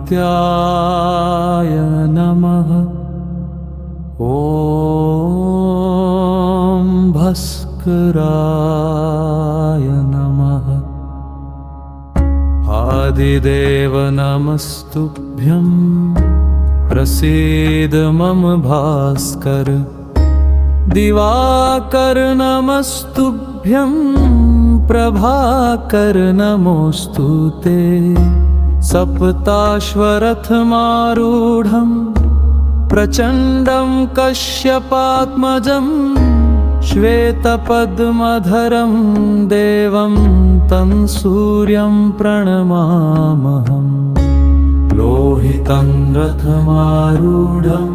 आदित्याय नमः। ॐ भास्कराय नमः। आदिदेव नमस्तुभ्यं प्रसीद मम भास्कर। दिवाकर नमस्तुभ्यं प्रभाकर नमोस्तुते। सप्ताश्वरथमारूढं प्रचण्डं कश्यपात्मजं श्वेतपद्मधरं देवं तं सूर्यं प्रणमामहम्। लोहितं रथमारूढं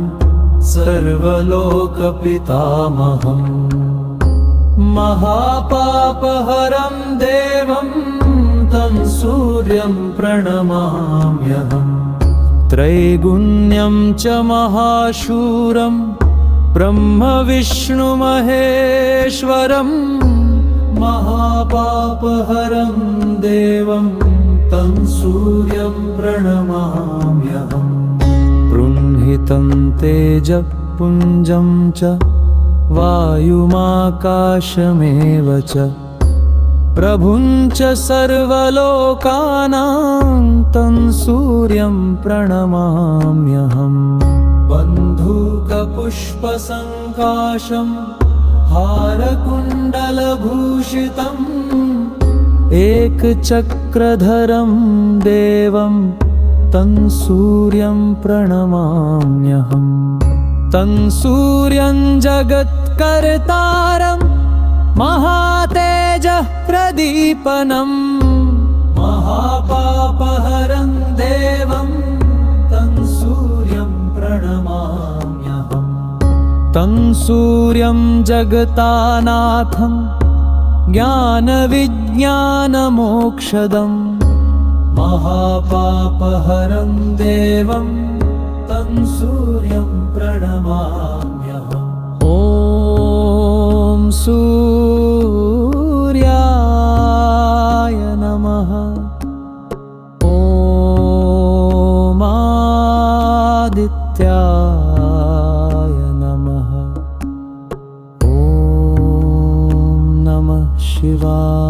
सर्वलोकपितामहम्। महापापहरं देवं तं सूर्यं प्रणमाम्यहम्। त्रैगुण्यं च महाशूरं ब्रह्मविष्णुमहेश्वरं महापापहरं देवं तं सूर्यं प्रणमाम्यहम्। बृंहितं तेजःपुञ्जं च वायुमाकाशमेव च प्रभुं च सर्वलोकानां तं सूर्यं प्रणमाम्यहम्। बन्धूकपुष्पसङ्काशं हारकुण्डलभूषितम् एकचक्रधरं देवं तं सूर्यं प्रणमाम्यहम्। तं सूर्यं जगत्कर्तारं महातेजः प्रदीपनं महापापहरं देवं तं सूर्यं प्रणमाम्यहम्। तं सूर्यं जगतानाथं ज्ञानविज्ञानमोक्षदं महापापहरं देवं तं सूर्यं प्रणमाम्यहम्। ॐ सूर्याय नमः। ॐ आदित्याय नमः। ॐ नमः शिवाय।